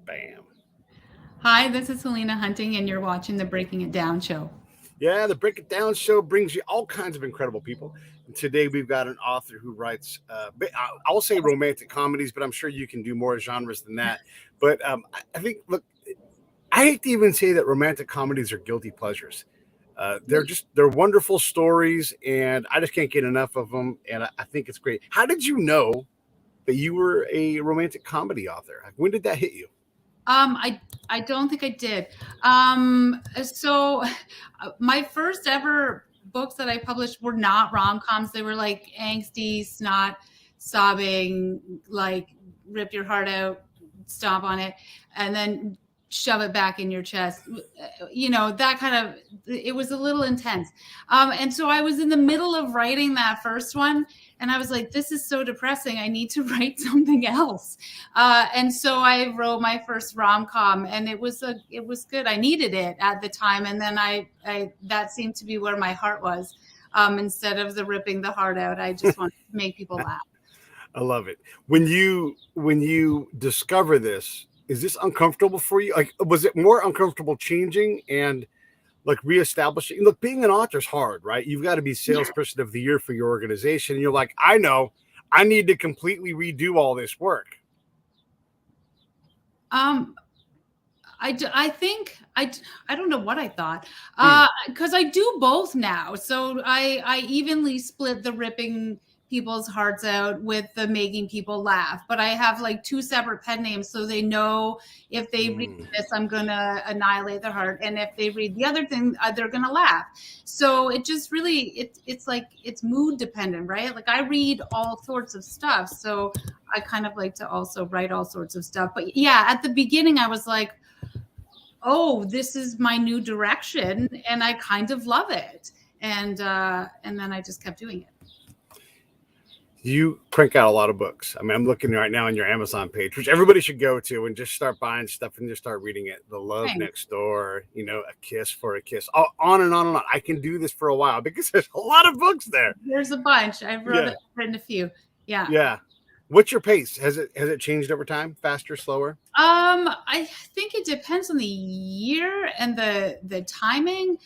Bam. Hi, this is Helena Hunting, and you're watching the Breaking It Down show. Yeah, the Break It Down show brings you all kinds of incredible people. And today we've got an author who writes, I'll say romantic comedies, but I'm sure you can do more genres than that. But I think, look, I hate to even say that romantic comedies are guilty pleasures. They're wonderful stories, and I just can't get enough of them. And I think it's great. How did you know that you were a romantic comedy author? Like, when did that hit you? I don't think I did. So my first ever books that I published were not rom-coms. They were like angsty, snot, sobbing, like rip your heart out, stomp on it, and then shove it back in your chest. That kind of, it was a little intense. And so I was in the middle of writing that first one, and I was like, this is so depressing. I need to write something else. And so I wrote my first rom-com, and it was good. I needed it at the time. And then I that seemed to be where my heart was. Instead of the ripping the heart out, I just wanted to make people laugh. I love it. When you discover this, is this uncomfortable for you? Like, was it more uncomfortable changing and like reestablishing? Look, being an author is hard, right? You've got to be salesperson of the year for your organization. And you're like, I know, I need to completely redo all this work. I think I don't know what I thought, because I do both now. So I evenly split the ripping people's hearts out with the making people laugh. But I have like two separate pen names, so they know if they read this, I'm gonna annihilate their heart, and if they read the other thing, they're gonna laugh. So it just really it's like it's mood dependent, right? Like I read all sorts of stuff, so I kind of like to also write all sorts of stuff. But yeah, at the beginning, I was like, oh, this is my new direction, and I kind of love it. And then I just kept doing it. You crank out a lot of books. I mean, I'm looking right now on your Amazon page, which everybody should go to and just start buying stuff and just start reading it. The Love Thanks. Next Door, A Kiss for a Kiss, on and on and on. I can do this for a while because there's a lot of books there. There's a bunch. I've written a few. Yeah. Yeah. What's your pace? Has it changed over time? Faster, slower? I think it depends on the year and the timing.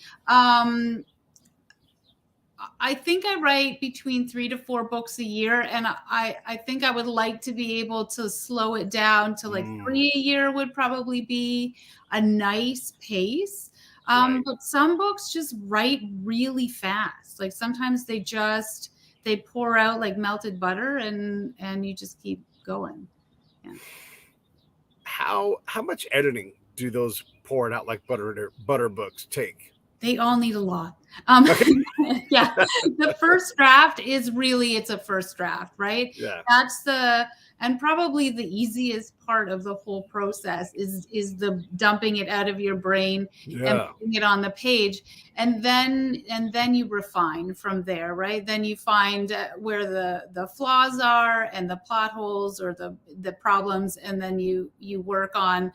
I think I write between 3 to 4 books a year, and I think I would like to be able to slow it down to like 3 a year would probably be a nice pace. Right. But some books just write really fast. Like sometimes they pour out like melted butter, and you just keep going. Yeah. How much editing do those poured out like butter books take? They all need a lot. Yeah, the first draft is really, it's a first draft, right? Yeah. And probably the easiest part of the whole process is the dumping it out of your brain and putting it on the page, and then you refine from there, right? Then you find where the flaws are and the plot holes or the problems, and then you work on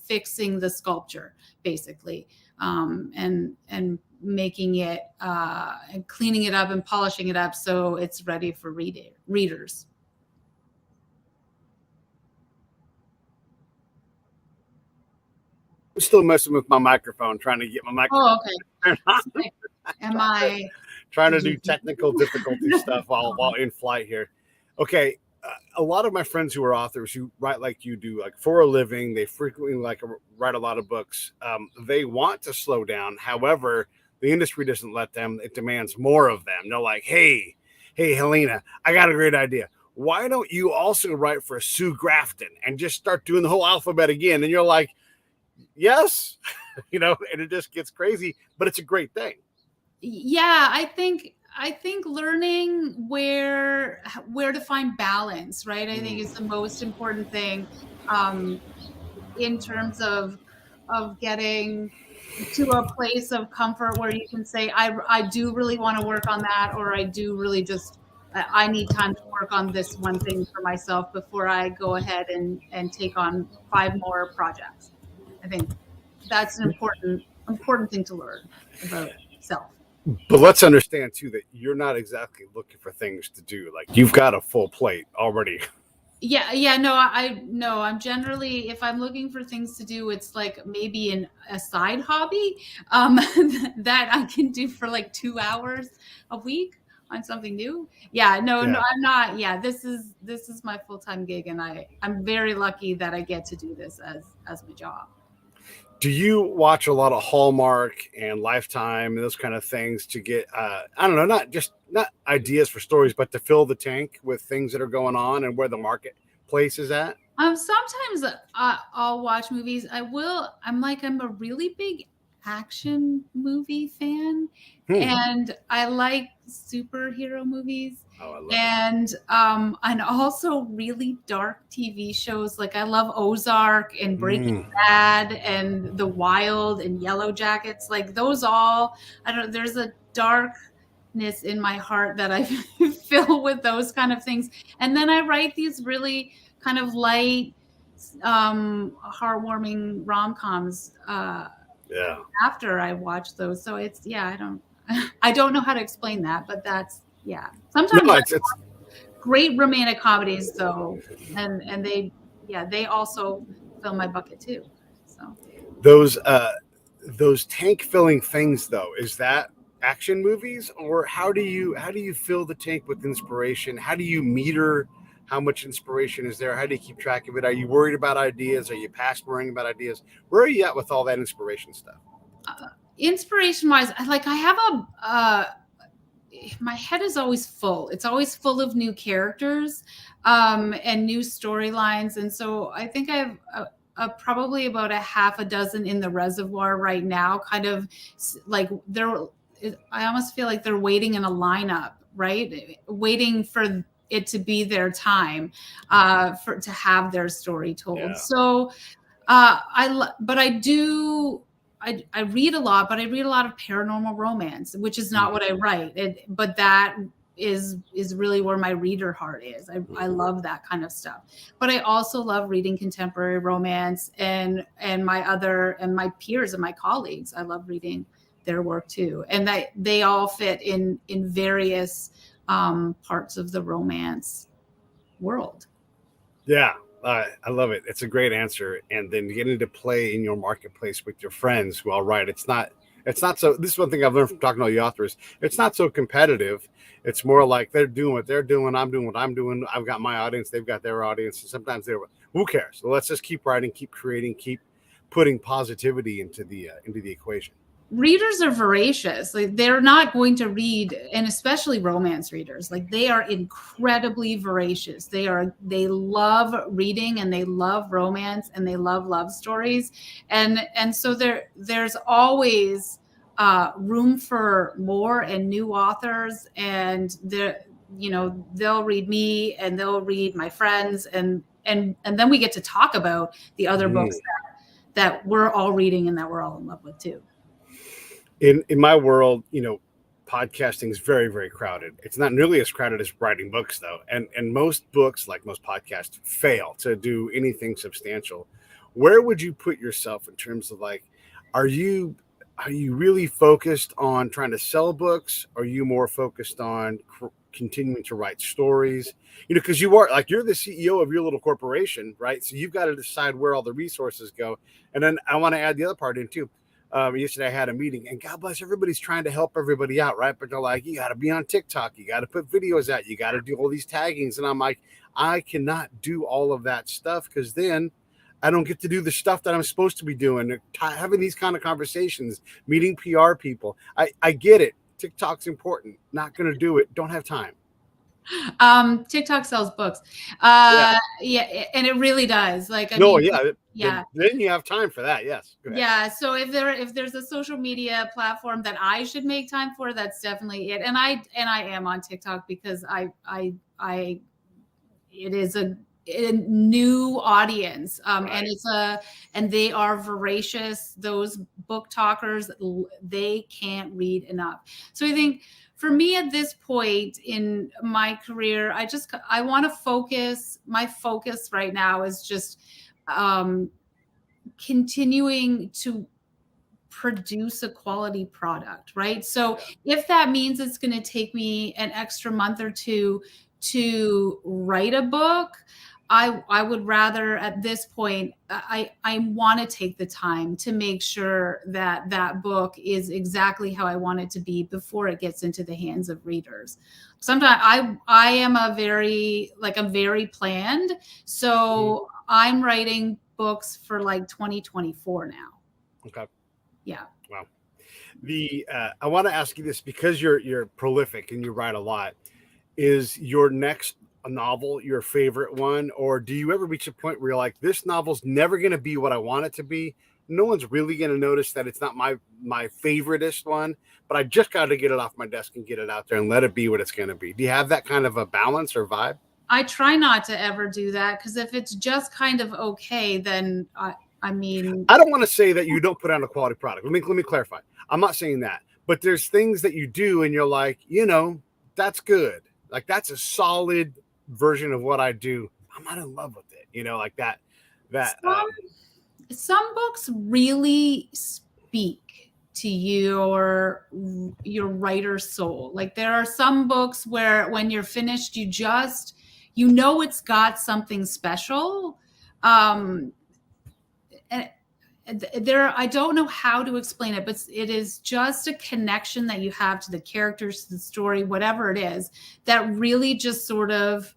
fixing the sculpture, basically. And making it and cleaning it up and polishing it up so it's ready for readers. I'm still messing with my microphone, trying to get my microphone. Oh, okay. Am I trying to do technical difficulty stuff while in flight here? Okay. A lot of my friends who are authors who write like you do, like for a living, they frequently write a lot of books. They want to slow down. However, the industry doesn't let them. It demands more of them. They're like, hey, Helena, I got a great idea. Why don't you also write for Sue Grafton and just start doing the whole alphabet again? And you're like, yes, and it just gets crazy, but it's a great thing. Yeah, I think learning where to find balance, right? I think is the most important thing in terms of getting to a place of comfort where you can say, I do really want to work on that, or I do really just I need time to work on this one thing for myself before I go ahead and take on 5 more projects. I think that's an important thing to learn about self. But let's understand too that you're not exactly looking for things to do. Like, you've got a full plate already. Yeah, no, I no, I'm generally, if I'm looking for things to do, it's like maybe a side hobby um that I can do for like 2 hours a week on something new. Yeah, no, Yeah. I'm not. Yeah, this is my full-time gig, and I'm very lucky that I get to do this as my job. Do you watch a lot of Hallmark and Lifetime and those kind of things to get I don't know, not ideas for stories, but to fill the tank with things that are going on and where the marketplace is at? Sometimes I'll watch movies. I'm a really big action movie fan, Hmm. and I like superhero movies, Oh, I love it. and also really dark TV shows. Like I love Ozark and Breaking Mm. Bad and The Wild and Yellow Jackets. Like those all, I don't. There's a darkness in my heart that I fill with those kind of things, and then I write these really kind of light, heartwarming rom-coms Yeah. after I watch those. So it's, yeah, I don't know how to explain that, but that's, yeah. Sometimes No, I it's great romantic comedies though, and they, yeah, they also fill my bucket too. So those those tank filling things though. Is that action movies, or how do you fill the tank with inspiration? How do you meter how much inspiration is there? How do you keep track of it? Are you worried about ideas? Are you past worrying about ideas? Where are you at with all that inspiration stuff? inspiration wise, I have my head is always full. It's always full of new characters and new storylines. And so I think I have probably about a half a dozen in the reservoir right now, kind of like I almost feel like they're waiting in a lineup, right? Waiting for it to be their time to have their story told. Yeah. So but I do. I read a lot, but I read a lot of paranormal romance, which is not Mm-hmm. what I write. But that is really where my reader heart is. I love that kind of stuff. But I also love reading contemporary romance and my peers and my colleagues. I love reading their work too, and that they all fit in various parts of the romance world. Yeah, I love it. It's a great answer. And then getting to play in your marketplace with your friends who all right. It's not so. This is one thing I've learned from talking to all the authors. It's not so competitive. It's more like they're doing what they're doing. I'm doing what I'm doing. I've got my audience. They've got their audience. And sometimes they're who cares. So let's just keep writing, keep creating, keep putting positivity into the equation. Readers are voracious. Like they're not going to read, and especially romance readers, like they are incredibly voracious. They love reading, and they love romance, and they love love stories. And so there's always room for more and new authors, and they'll read me, and they'll read my friends, and then we get to talk about the other Mm. books that we're all reading and that we're all in love with too. In my world, podcasting is very, very crowded. It's not nearly as crowded as writing books, though. And most books, like most podcasts, fail to do anything substantial. Where would you put yourself in terms of like, are you are you really focused on trying to sell books? Are you more focused on continuing to write stories? Because you're the CEO of your little corporation, right? So you've got to decide where all the resources go. And then I want to add the other part in too. Yesterday I had a meeting, and God bless, everybody's trying to help everybody out, right? But they're like, you got to be on TikTok, you got to put videos out, you got to do all these taggings, and I'm like, I cannot do all of that stuff because then I don't get to do the stuff that I'm supposed to be doing. Having these kind of conversations, meeting PR people. I get it. TikTok's important. Not going to do it. Don't have time. TikTok sells books. Yeah. Yeah, and it really does. Like, I No. mean, Yeah. yeah. Then you have time for that. Yes. Go ahead. Yeah, so if there's a social media platform that I should make time for, that's definitely it. And I am on TikTok because I it is a new audience, Right. and they are voracious. Those book talkers, they can't read enough. So I think for me at this point in my career, I want to focus. My focus right now is just um, continuing to produce a quality product, right? So Yeah. if that means it's going to take me an extra month or two to write a book, I would rather at this point, I want to take the time to make sure that that book is exactly how I want it to be before it gets into the hands of readers. Sometimes I am I'm very planned. So I'm writing books for like 2024 now. Okay. Yeah. Wow. I want to ask you this because you're prolific and you write a lot. Is your next novel your favorite one, or do you ever reach a point where you're like, this novel's never going to be what I want it to be? No one's really going to notice that it's not my favoriteest one, but I just got to get it off my desk and get it out there and let it be what it's going to be. Do you have that kind of a balance or vibe? I try not to ever do that, because if it's just kind of okay, then I mean, I don't want to say that you don't put out a quality product. Let me clarify. I'm not saying that, but there's things that you do and you're like, that's good. Like, that's a solid version of what I do. I'm not in love with it, like that. Some books really speak to your writer's soul. Like, there are some books where when you're finished, it's got something special. And I don't know how to explain it, but it is just a connection that you have to the characters, to the story, whatever it is, that really just sort of,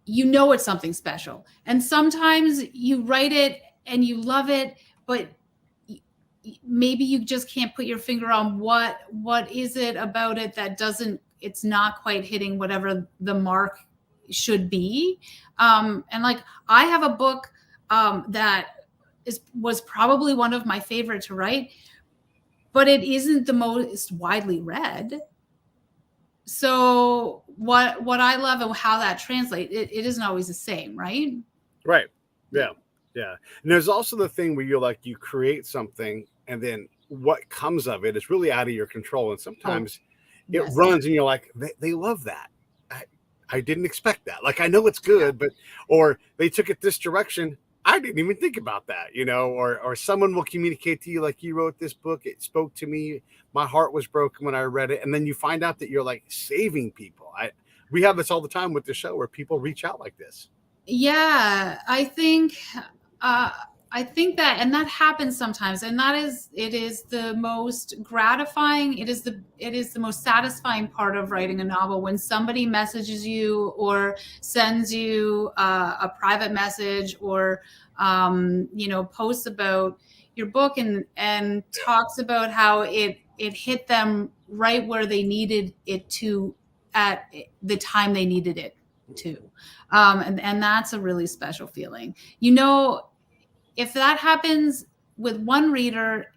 it's something special. And sometimes you write it and you love it, but maybe you just can't put your finger on what is it about it that it's not quite hitting whatever the mark should be. And like, I have a book that was probably one of my favorite to write, but it isn't the most widely read. So what I love and how that translates, it isn't always the same, right? Right. Yeah. Yeah. And there's also the thing where you create something and then what comes of it is really out of your control. And sometimes it runs and you're like, they love that. I didn't expect that. Like, I know it's good, or they took it this direction. I didn't even think about that, or someone will communicate to you like, you wrote this book. It spoke to me. My heart was broken when I read it. And then you find out that you're like saving people. We have this all the time with the show where people reach out like this. Yeah, I think that, and that happens sometimes, and it is the most gratifying. It is the most satisfying part of writing a novel, when somebody messages you or sends you a private message, or posts about your book and talks about how it hit them right where they needed it to at the time they needed it to. And that's a really special feeling. If that happens with one reader,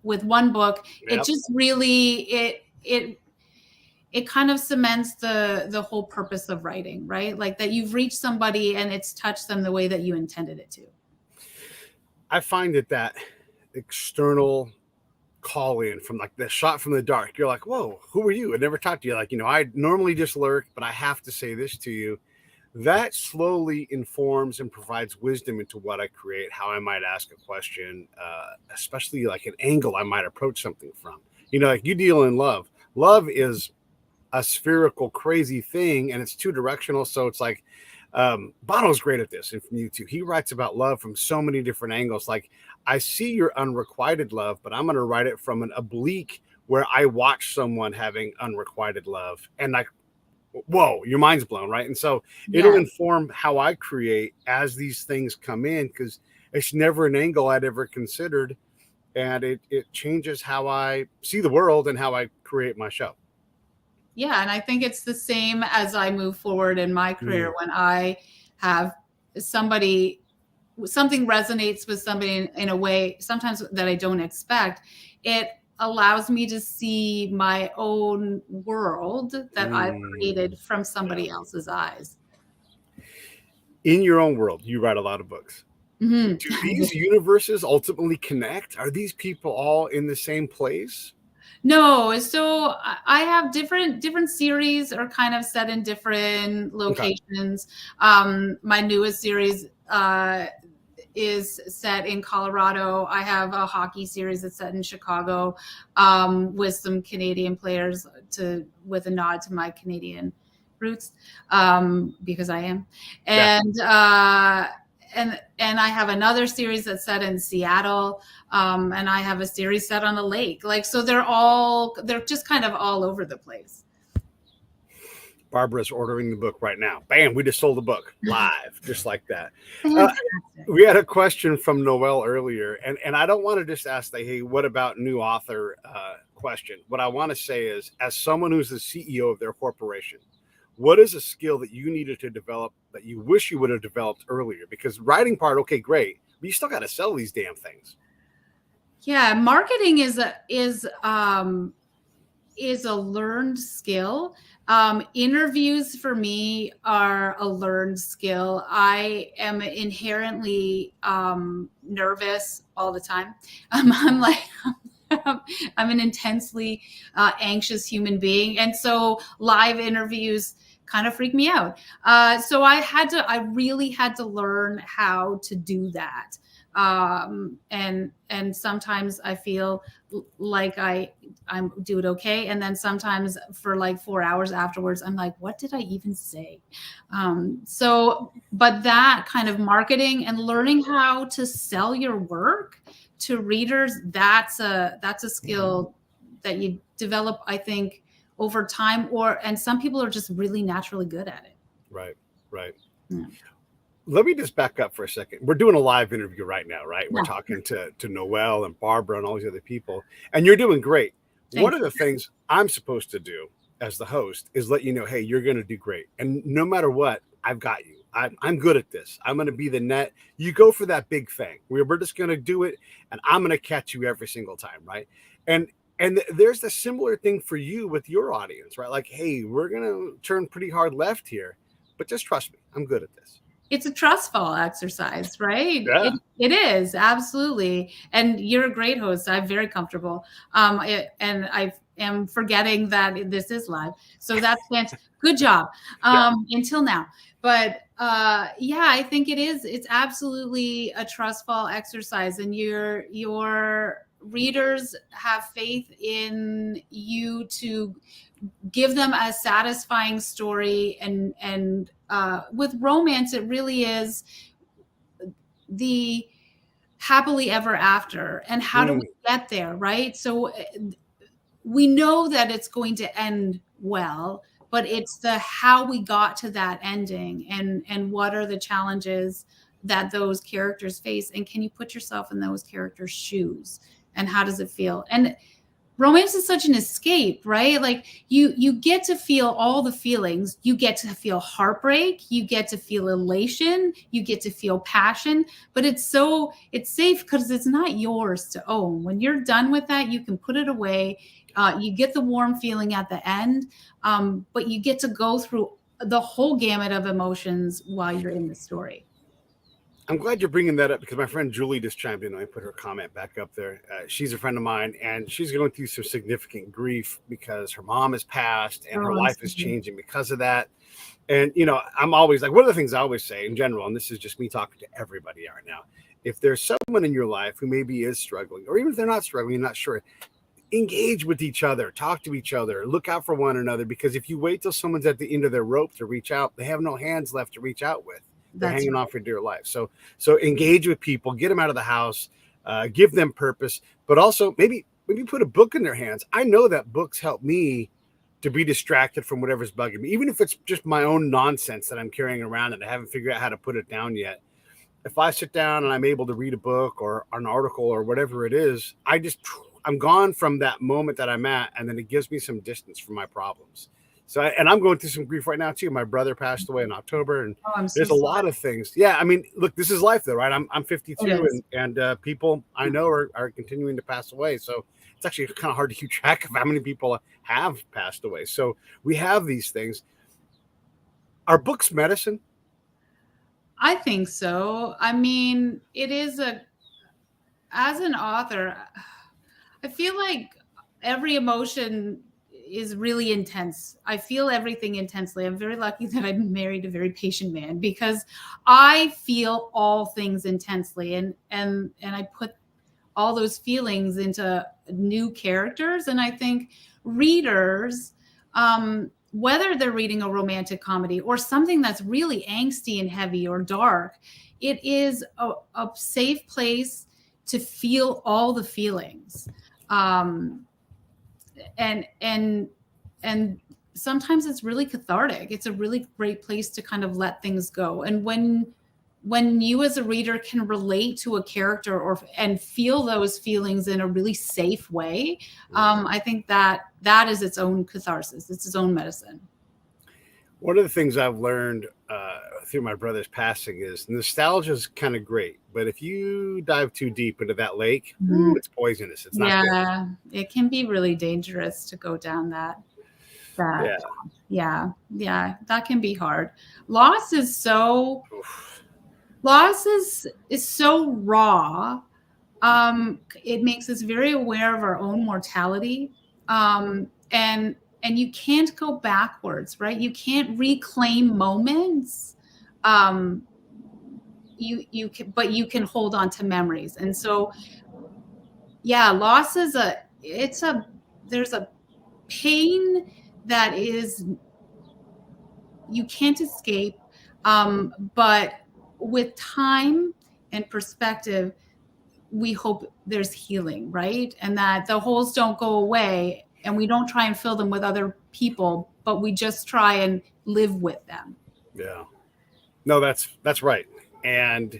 with one book, it just really, it kind of cements the whole purpose of writing, right? Like, that you've reached somebody and it's touched them the way that you intended it to. I find that external call in from like the shot from the dark, you're like, whoa, who are you? I never talked to you. Like, I normally just lurk, but I have to say this to you. That slowly informs and provides wisdom into what I create, how I might ask a question, especially like an angle I might approach something from. Like, you deal in love. Love is a spherical, crazy thing, and it's two directional. So it's like, Bono's great at this, and from you too. He writes about love from so many different angles. Like, I see your unrequited love, but I'm going to write it from an oblique where I watch someone having unrequited love, and like, whoa, your mind's blown, right? And so it'll inform how I create as these things come in, because it's never an angle I'd ever considered, and it changes how I see the world and how I create my show. Yeah, and I think it's the same as I move forward in my career. When I have something resonates with somebody in a way sometimes that I don't expect, it allows me to see my own world that I've created from somebody else's eyes. In your own world, you write a lot of books. Mm-hmm. Do these universes ultimately connect? Are these people all in the same place? No, so I have different series are kind of set in different locations. Okay. My newest series is set in Colorado. I have a hockey series that's set in Chicago, with some Canadian players with a nod to my Canadian roots, because I am. And and I have another series that's set in Seattle, and I have a series set on a lake. Like, so they're just kind of all over the place. Barbara's ordering the book right now. Bam, we just sold the book live, just like that. Fantastic. We had a question from Noelle earlier, and I don't want to just ask, hey, what about new author question? What I want to say is, as someone who's the CEO of their corporation, what is a skill that you needed to develop that you wish you would have developed earlier? Because writing part, okay, great, but you still got to sell these damn things. Yeah, marketing is a learned skill. Interviews for me are a learned skill. I am inherently nervous all the time. I'm an intensely anxious human being, and so live interviews kind of freak me out. So I really had to learn how to do that. And sometimes I feel like I'm doing okay, and then sometimes for like 4 hours afterwards I'm like, what did I even say? But that kind of marketing and learning how to sell your work to readers, that's a skill that you develop, I think, over time, and some people are just really naturally good at it. Right. Yeah. Let me just back up for a second. We're doing a live interview right now, right? We're talking to Noelle and Barbara and all these other people, and you're doing great. One of the things I'm supposed to do as the host is let you know, hey, you're going to do great. And no matter what, I've got you. I'm good at this. I'm going to be the net. You go for that big thing. We're just going to do it, and I'm going to catch you every single time, right? And there's the similar thing for you with your audience, right? Like, hey, we're going to turn pretty hard left here, but just trust me, I'm good at this. It's a trust fall exercise, right? Yeah. It is, absolutely. And you're a great host. I'm very comfortable. And I am forgetting that this is live. So that's fantastic. Good job. Until now. But yeah, I think it's absolutely a trust fall exercise. And your readers have faith in you to give them a satisfying story, and with romance it really is the happily ever after, and how do we get there, right? So we know that it's going to end well, but it's the how we got to that ending, and what are the challenges that those characters face, and can you put yourself in those characters' shoes, and how does it feel? And romance is such an escape, right? Like you get to feel all the feelings. You get to feel heartbreak, you get to feel elation, you get to feel passion, but it's safe because it's not yours to own. When you're done with that, you can put it away. You get the warm feeling at the end, but you get to go through the whole gamut of emotions while you're in the story. I'm glad you're bringing that up, because my friend Julie just chimed in. I put her comment back up there. She's a friend of mine, and she's going through some significant grief because her mom has passed, and her life is changing because of that. And, I'm always like, one of the things I always say in general, and this is just me talking to everybody right now, if there's someone in your life who maybe is struggling, or even if they're not struggling, you're not sure, engage with each other, talk to each other, look out for one another, because if you wait till someone's at the end of their rope to reach out, they have no hands left to reach out with. They're hanging on for dear life. So engage with people, get them out of the house, give them purpose, but also maybe put a book in their hands. I know that books help me to be distracted from whatever's bugging me, even if it's just my own nonsense that I'm carrying around and I haven't figured out how to put it down yet. If I sit down and I'm able to read a book or an article or whatever it is, I'm gone from that moment that I'm at, and then it gives me some distance from my problems. So, and I'm going through some grief right now too. My brother passed away in October, and there's a lot of things. Yeah, I mean, look, this is life, though, right? I'm 52, and people I know are continuing to pass away. So it's actually kind of hard to keep track of how many people have passed away. So we have these things. Are books medicine? I think so. I mean, it is as an author, I feel like every emotion is really intense. I feel everything intensely. I'm very lucky that I'm married a very patient man, because I feel all things intensely, and I put all those feelings into new characters. And I think readers, whether they're reading a romantic comedy or something that's really angsty and heavy or dark, it is a safe place to feel all the feelings. And sometimes it's really cathartic. It's a really great place to kind of let things go. And when you as a reader can relate to a character and feel those feelings in a really safe way, I think that is its own catharsis. It's its own medicine. One of the things I've learned through my brother's passing is nostalgia is kind of great, but if you dive too deep into that lake, it's poisonous. It's not good. It can be really dangerous to go down that. Yeah, that can be hard. Loss is so raw. It makes us very aware of our own mortality. And you can't go backwards, right? You can't reclaim moments. You can, but you can hold on to memories. And so, loss is there's a pain that is, you can't escape. But with time and perspective, we hope there's healing, right? And that the holes don't go away, and we don't try and fill them with other people, but we just try and live with them. Yeah. No, that's right. And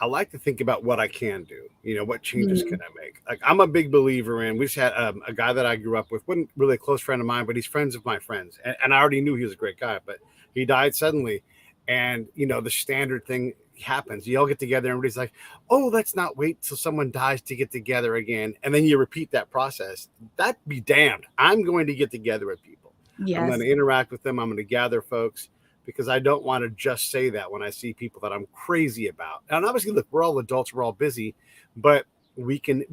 I like to think about what I can do. What changes can I make? Like, I'm a big believer in, we just had a guy that I grew up with, wasn't really a close friend of mine, but he's friends of my friends. And I already knew he was a great guy, but he died suddenly. And, the standard thing happens. You all get together and everybody's like, oh, let's not wait till someone dies to get together again. And then you repeat that process. That be damned. I'm going to get together with people. Yes. I'm going to interact with them. I'm going to gather folks, because I don't want to just say that when I see people that I'm crazy about. And obviously, look, we're all adults, we're all busy, but we can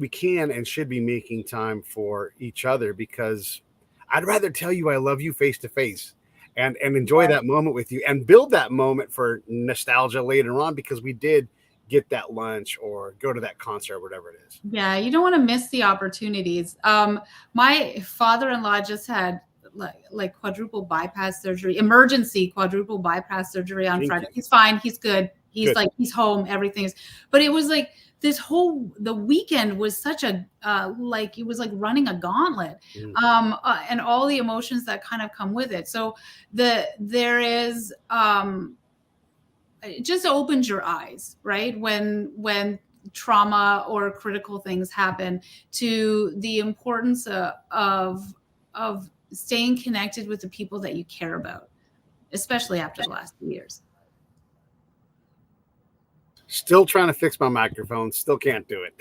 and should be making time for each other, because I'd rather tell you I love you face to face and enjoy that moment with you and build that moment for nostalgia later on, because we did get that lunch or go to that concert or whatever it is. Yeah, you don't want to miss the opportunities. My father-in-law just had like quadruple bypass surgery, emergency quadruple bypass surgery on Friday. He's fine. He's good. He's he's home. Everything's, but it was like the weekend was such a, it was like running a gauntlet, and all the emotions that kind of come with it. So there is, it just opens your eyes, right? When trauma or critical things happen, to the importance of staying connected with the people that you care about, especially after the last few years. Still trying to fix my microphone. Still can't do it.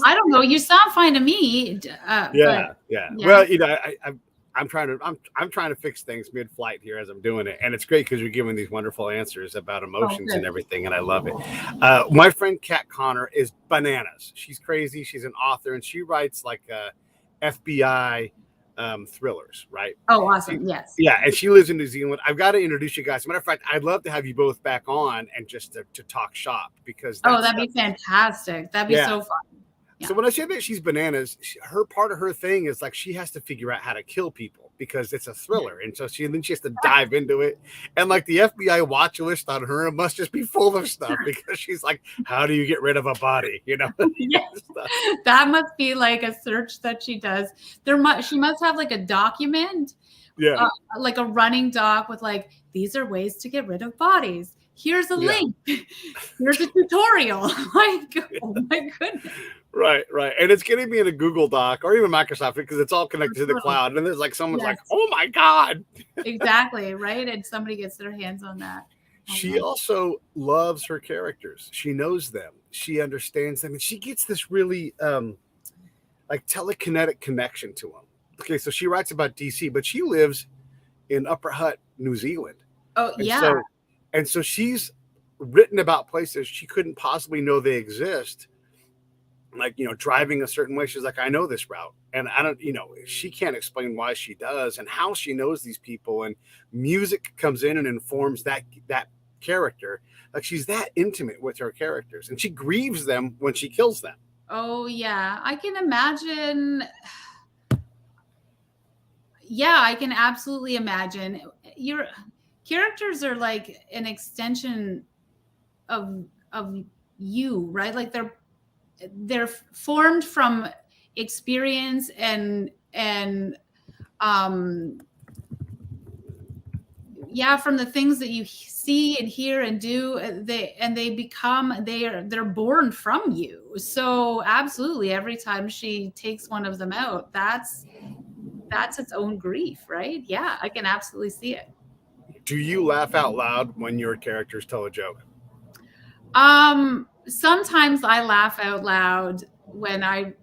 I don't know. You sound fine to me. Yeah. Well, I'm trying to fix things mid-flight here as I'm doing it, and it's great because you're giving these wonderful answers about emotions and everything, and I love it. My friend Kat Connor is bananas. She's crazy. She's an author, and she writes like FBI thrillers, right? Oh, awesome. Yes. Yeah, and she lives in New Zealand. I've got to introduce you guys. As a matter of fact, I'd love to have you both back on and just to talk shop, because that'd be fantastic. That'd be so fun. Yeah. So when I say that she's bananas, her part of her thing is like she has to figure out how to kill people because it's a thriller, and so she has to dive into it. And like the FBI watch list on her must just be full of stuff, because she's like, "How do you get rid of a body?" Yes. That must be like a search that she does. She must have like a document, like a running doc with like, these are ways to get rid of bodies. Here's a link. Here's a tutorial. Like, oh my goodness. Right. And it's getting me in a Google Doc or even Microsoft, because it's all connected to the cloud. And there's like someone's like, oh my God. Exactly. Right. And somebody gets their hands on that. She also loves her characters. She knows them. She understands them. And she gets this really like telekinetic connection to them. Okay. So she writes about DC, but she lives in Upper Hutt, New Zealand. Oh, yeah. And so she's written about places she couldn't possibly know they exist like, driving a certain way. She's like, I know this route, and I don't, she can't explain why she does and how she knows these people. And music comes in and informs that character. Like, she's that intimate with her characters, and she grieves them when she kills them. Oh yeah, I can imagine. Yeah, I can absolutely imagine. Your characters are like an extension of you, right? Like they're formed from experience and um yeah, from the things that you see and hear and do. They become, they're born from you. So absolutely, every time she takes one of them out, that's its own grief, right? Yeah, I can absolutely see it. Do you laugh out loud when your characters tell a joke? Sometimes I laugh out loud when I'm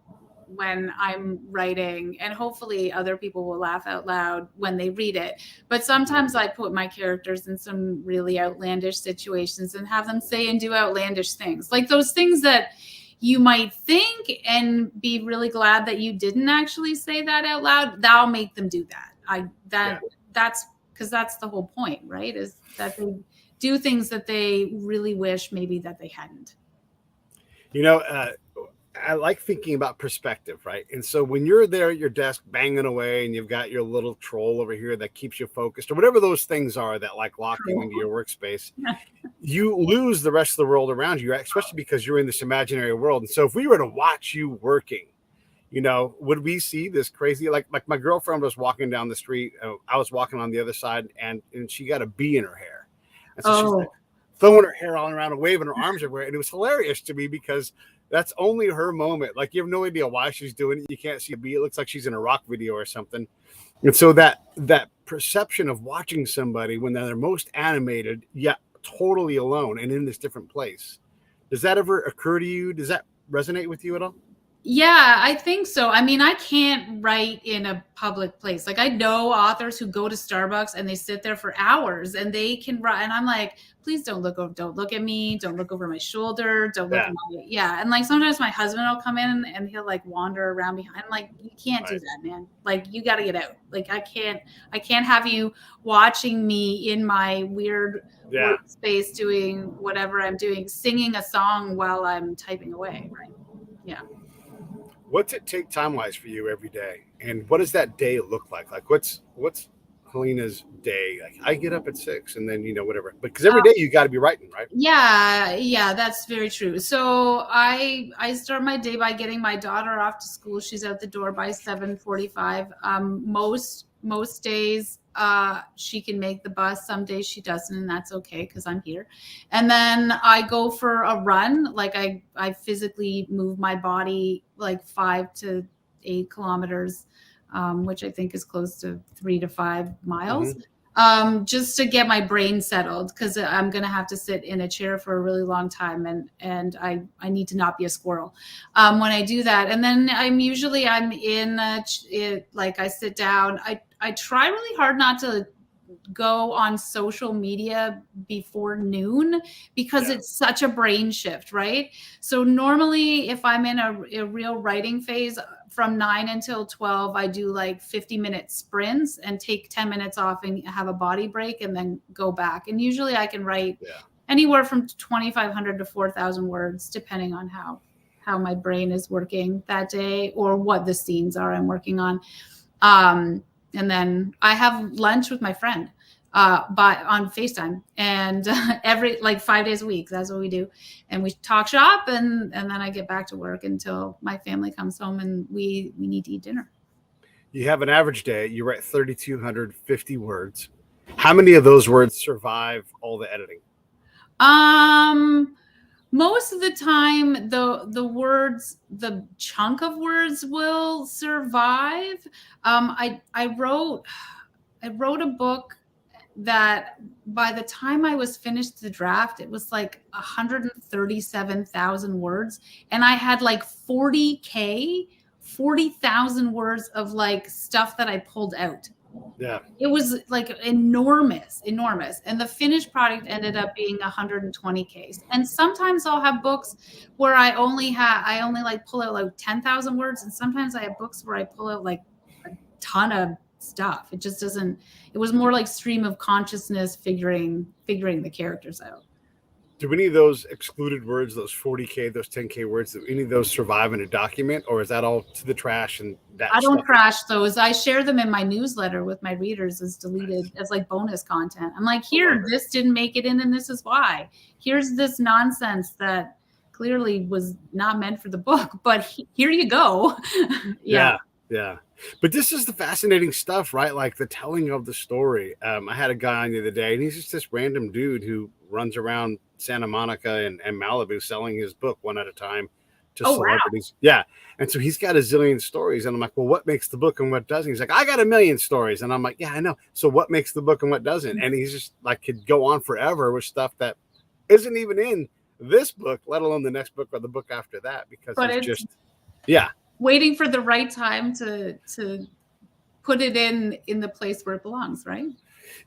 writing, and hopefully other people will laugh out loud when they read it. But sometimes I put my characters in some really outlandish situations and have them say and do outlandish things. Like those things that you might think and be really glad that you didn't actually say that out loud. That'll make them do that. Yeah. That's because that's the whole point, right? Is that they do things that they really wish maybe that they hadn't. You know, I like thinking about perspective, right? And so when you're there at your desk banging away and you've got your little troll over here that keeps you focused, or whatever those things are that like lock you into your workspace, you lose the rest of the world around you, especially because you're in this imaginary world. And so if we were to watch you working, would we see this crazy, like my girlfriend was walking down the street, I was walking on the other side, and she got a bee in her hair. And so she's like throwing her hair all around and waving her arms everywhere. And it was hilarious to me because that's only her moment. Like, you have no idea why she's doing it. You can't see a bee. It looks like she's in a rock video or something. And so that perception of watching somebody when they're most animated, yet totally alone and in this different place, does that ever occur to you? Does that resonate with you at all? Yeah, I think so. I mean, I can't write in a public place. Like I know authors who go to Starbucks and they sit there for hours and they can write. And I'm like, please don't look over, don't look at me, don't look over my shoulder, don't look at my, yeah. And like sometimes my husband will come in and he'll like wander around behind. I'm like, you can't do that, man. Like you got to get out. Like I can't have you watching me in my weird workspace doing whatever I'm doing, singing a song while I'm typing away. Right. Yeah. What's it take time wise for you every day, and what does that day look like? Like what's Helena's day? Like I get up at 6 and then whatever, because every day you got to be writing, right? Yeah, that's very true. So I start my day by getting my daughter off to school. She's out the door by 7:45. Most days she can make the bus. Some days she doesn't, and that's okay because I'm here. And then I go for a run. Like I physically move my body like 5 to 8 kilometers, which I think is close to 3 to 5 miles. Just to get my brain settled, because I'm going to have to sit in a chair for a really long time, and I need to not be a squirrel when I do that. And then I'm in like I sit down. I try really hard not to go on social media before noon because it's such a brain shift, right? So normally if I'm in a real writing phase from 9 until 12, I do like 50-minute sprints and take 10 minutes off and have a body break and then go back. And usually I can write anywhere from 2,500 to 4,000 words, depending on how my brain is working that day or what the scenes are I'm working on. And then I have lunch with my friend on FaceTime, and every like 5 days a week. That's what we do, and we talk shop, and then I get back to work until my family comes home, and we need to eat dinner. You have an average day. You write 3,250 words. How many of those words survive all the editing? Most of the time, the chunk of words will survive. I wrote a book that by the time I was finished the draft, it was like 137,000 words. And I had like 40,000 words of like stuff that I pulled out. Yeah. It was like enormous, enormous. And the finished product ended up being 120K. And sometimes I'll have books where I only like pull out like 10,000 words. And sometimes I have books where I pull out like a ton of stuff. It just doesn't, it was more like stream of consciousness, figuring the characters out. Do any of those excluded words, those 40K, those 10K words, do any of those survive in a document, or is that all to the trash and that I don't stuff? trash those. I share them in my newsletter with my readers as deleted as like bonus content. I'm like, here, this didn't make it in, and this is why. Here's this nonsense that clearly was not meant for the book, but here you go. Yeah. But this is the fascinating stuff, right? Like the telling of the story. I had a guy on the other day, and he's just this random dude who runs around Santa Monica and Malibu selling his book one at a time to celebrities. Wow. Yeah. And so he's got a zillion stories. And I'm like, well, what makes the book and what doesn't? He's like, I got a million stories. And I'm like, yeah, I know. So what makes the book and what doesn't? And he's just like, could go on forever with stuff that isn't even in this book, let alone the next book or the book after that, because it's just, yeah. Waiting for the right time to put it in the place where it belongs, right?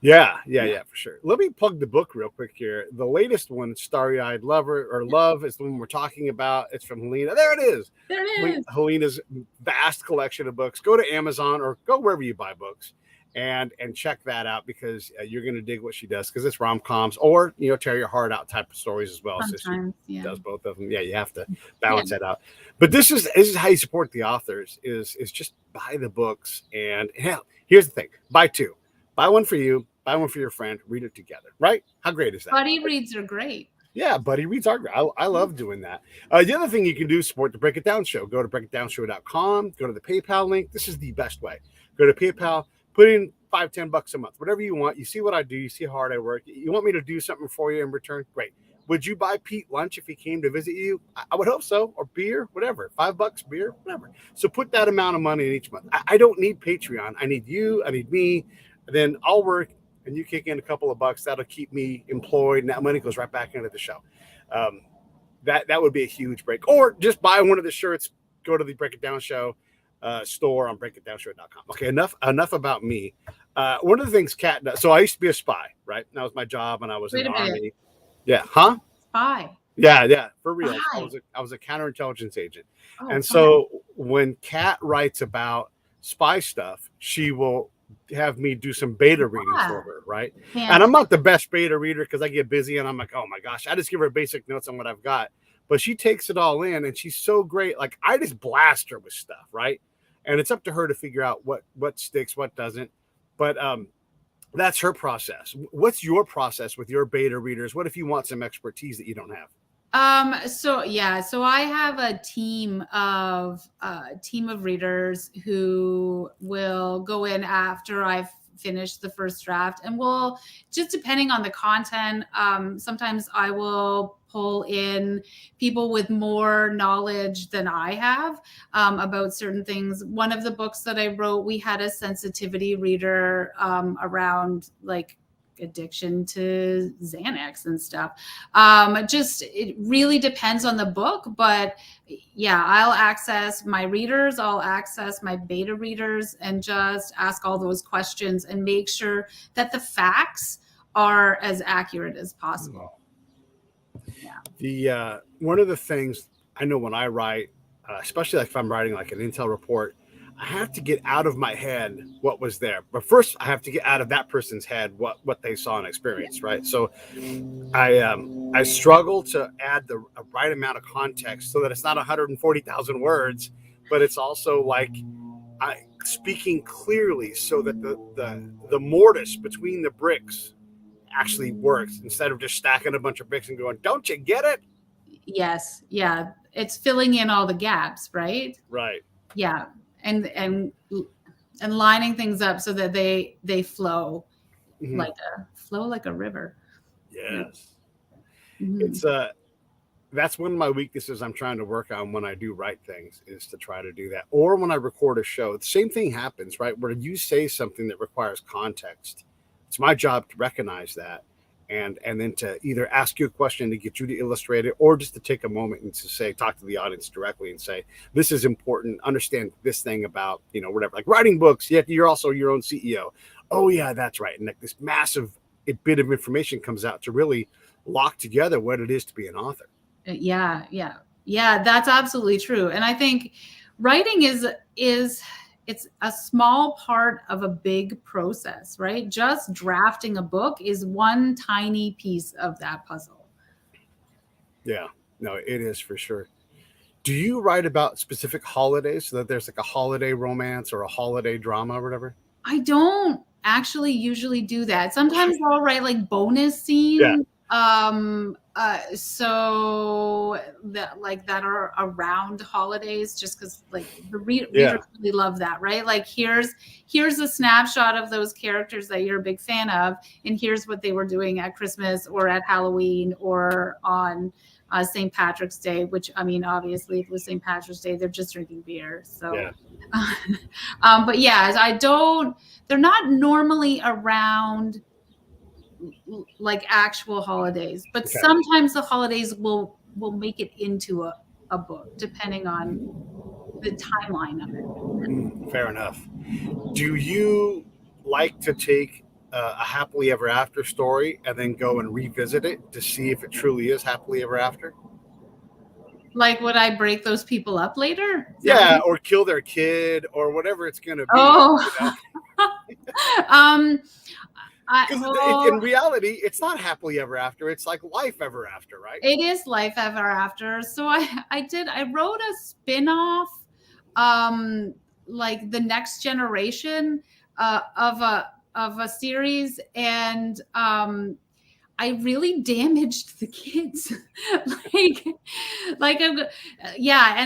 Yeah, for sure. Let me plug the book real quick here. The latest one, Starry-Eyed Lover or Love, is the one we're talking about. It's from Helena. There it is. There it is. Helena's vast collection of books. Go to Amazon or go wherever you buy books and check that out, because you're going to dig what she does, because it's rom-coms or, tear your heart out type of stories as well. Sometimes, so she does both of them. Yeah, you have to balance that out. But this is how you support the authors is just buy the books. And hell, here's the thing. Buy two. Buy one for you, buy one for your friend, read it together, right? How great is that? Buddy reads are great. Yeah, buddy reads are great. I love doing that. The other thing you can do is support the Break It Down Show. Go to breakitdownshow.com, go to the PayPal link. This is the best way. Go to PayPal, put in $5-10 a month, whatever you want. You see what I do, you see how hard I work. You want me to do something for you in return? Great. Would you buy Pete lunch if he came to visit you? I would hope so. Or beer, whatever. $5, beer, whatever. So put that amount of money in each month. I don't need Patreon. I need you. I need me. Then I'll work and you kick in a couple of bucks. That'll keep me employed, and that money goes right back into the show. That would be a huge break. Or just buy one of the shirts. Go to the Break It Down Show store on breakitdownshow.com. Okay, enough about me. One of the things Kat does. So I used to be a spy, right? That was my job, and I was in the Army. Yeah, huh? Spy. Yeah, for real. I was a counterintelligence agent. And so when Kat writes about spy stuff, she will have me do some beta readings for her, right? And I'm not the best beta reader because I get busy and I'm like, oh my gosh, I just give her basic notes on what I've got. But she takes it all in, and she's so great. Like, I just blast her with stuff, right? And it's up to her to figure out what sticks, what doesn't. But that's her process. What's your process with your beta readers? What if you want some expertise that you don't have? So I have a team of readers who will go in after I've finished the first draft, and we'll, just depending on the content, sometimes I will pull in people with more knowledge than I have about certain things. One of the books that I wrote, we had a sensitivity reader around like addiction to Xanax and stuff. It really depends on the book, but yeah, I'll access my readers, I'll access my beta readers, and just ask all those questions and make sure that the facts are as accurate as possible. Yeah. One of the things I know when I write, especially like if I'm writing like an intel report, I have to get out of my head what was there. But first, I have to get out of that person's head what they saw and experienced, right? So I struggle to add the right amount of context so that it's not 140,000 words, but it's also like speaking clearly so that the mortise between the bricks actually works, instead of just stacking a bunch of bricks and going, don't you get it? Yes. Yeah. It's filling in all the gaps, right? Right. Yeah. And lining things up so that they flow like a river. Yes. It's that's one of my weaknesses I'm trying to work on when I do write things, is to try to do that. Or when I record a show, the same thing happens, right? Where you say something that requires context. It's my job to recognize that and then to either ask you a question to get you to illustrate it, or just to take a moment and to say, talk to the audience directly and say, this is important, understand this thing about, whatever, like writing books, yet you're also your own CEO. Oh yeah, that's right. And like this massive bit of information comes out to really lock together what it is to be an author. Yeah, that's absolutely true. And I think writing is it's a small part of a big process, right? Just drafting a book is one tiny piece of that puzzle. Yeah, no, it is for sure. Do you write about specific holidays so that there's like a holiday romance or a holiday drama or whatever? I don't actually usually do that. Sometimes I'll write like bonus Yeah. scenes. So that are around holidays, just because like the readers really love that, right? Like here's a snapshot of those characters that you're a big fan of, and here's what they were doing at Christmas or at Halloween or on St. Patrick's Day, which, I mean, obviously if it was St. Patrick's Day, they're just drinking beer. So, yeah. But yeah, they're not normally around like actual holidays, but sometimes the holidays will make it into a book, depending on the timeline of it. Fair enough. Do you like to take a happily ever after story and then go and revisit it to see if it truly is happily ever after? Like, would I break those people up later? Yeah, or kill their kid or whatever it's going to be. Oh, in reality, it's not happily ever after. It's like life ever after, right? It is life ever after. So I wrote a spin-off, like The Next Generation, of a series, and I really damaged the kids. And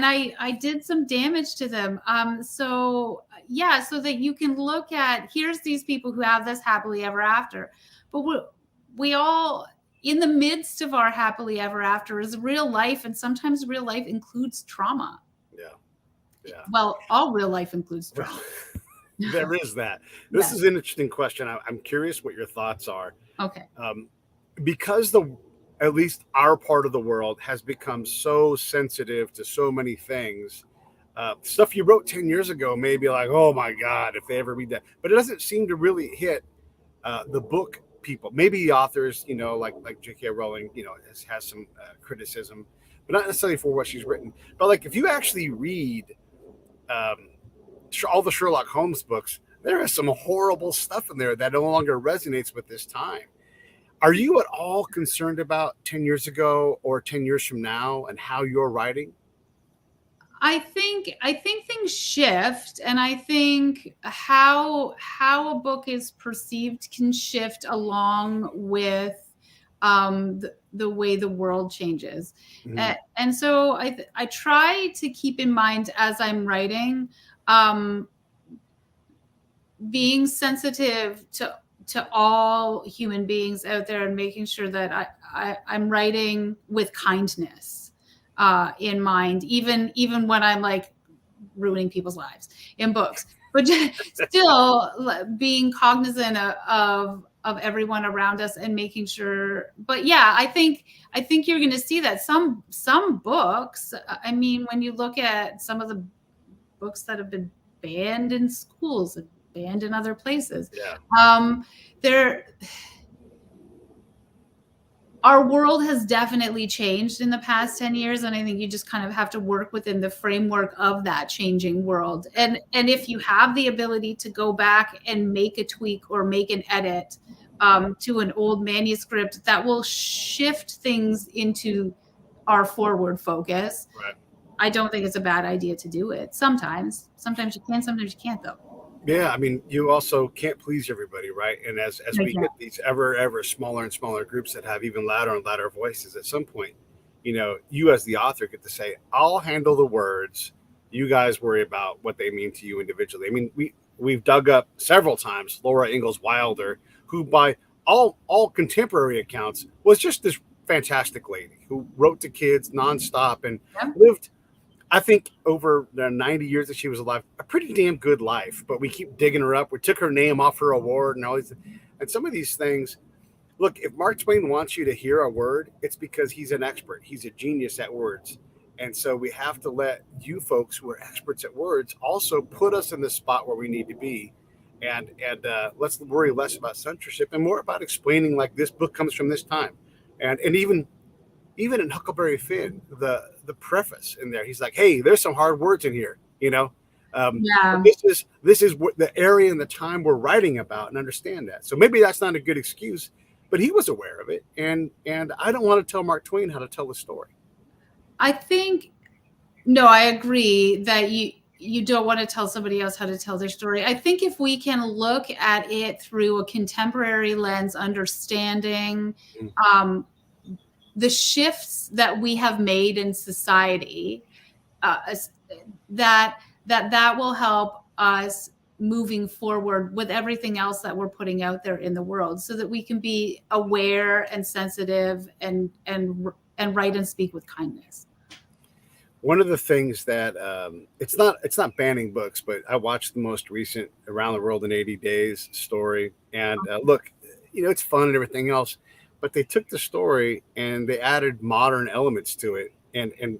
I did some damage to them. So that you can look at, here's these people who have this happily ever after, but we all, in the midst of our happily ever after, is real life, and sometimes real life includes trauma. Yeah. Well, all real life includes trauma. There is that. This is an interesting question. I'm curious what your thoughts are. Okay. Because at least our part of the world has become so sensitive to so many things, stuff you wrote 10 years ago may be like, oh my God, if they ever read that, but it doesn't seem to really hit the book people. Maybe authors, like J.K. Rowling, has some criticism, but not necessarily for what she's written. But like, if you actually read all the Sherlock Holmes books, there is some horrible stuff in there that no longer resonates with this time. Are you at all concerned about 10 years ago or 10 years from now and how you're writing? I think things shift, and I think how a book is perceived can shift along with the way the world changes. Mm-hmm. And so I try to keep in mind as I'm writing, being sensitive to all human beings out there, and making sure that I'm writing with kindness in mind, even when I'm like ruining people's lives in books, but still being cognizant of everyone around us and making sure. But yeah, I think you're going to see that some books, I mean, when you look at some of the books that have been banned in schools and banned in other places, our world has definitely changed in the past 10 years. And I think you just kind of have to work within the framework of that changing world. And if you have the ability to go back and make a tweak or make an edit to an old manuscript that will shift things into our forward focus, right, I don't think it's a bad idea to do it. Sometimes you can, sometimes you can't, though. Yeah, I mean, you also can't please everybody, right? And as we get these ever smaller and smaller groups that have even louder and louder voices, at some point, you as the author get to say, I'll handle the words. You guys worry about what they mean to you individually. I mean, we've dug up several times Laura Ingalls Wilder, who by all contemporary accounts was just this fantastic lady who wrote to kids nonstop and lived, I think, over the 90 years that she was alive, a pretty damn good life. But we keep digging her up. We took her name off her award and all these. And some of these things, Look, if Mark Twain wants you to hear a word, it's because he's an expert. He's a genius at words. And so we have to let you folks who are experts at words also put us in the spot where we need to be. And let's worry less about censorship and more about explaining, like, this book comes from this time. And even in Huckleberry Finn, the preface in there, he's like, hey, there's some hard words in here, you know. Yeah. This is what the area and the time we're writing about, and understand that. So maybe that's not a good excuse, but he was aware of it, and I don't want to tell Mark Twain how to tell the story. I think no, I agree that you don't want to tell somebody else how to tell their story. I think if we can look at it through a contemporary lens, understanding um, the shifts that we have made in society, uh, that will help us moving forward with everything else that we're putting out there in the world, so that we can be aware and sensitive and write and speak with kindness. One of the things that it's not banning books, but I watched the most recent Around the World in 80 Days story, and look, it's fun and everything else, but they took the story and they added modern elements to it, and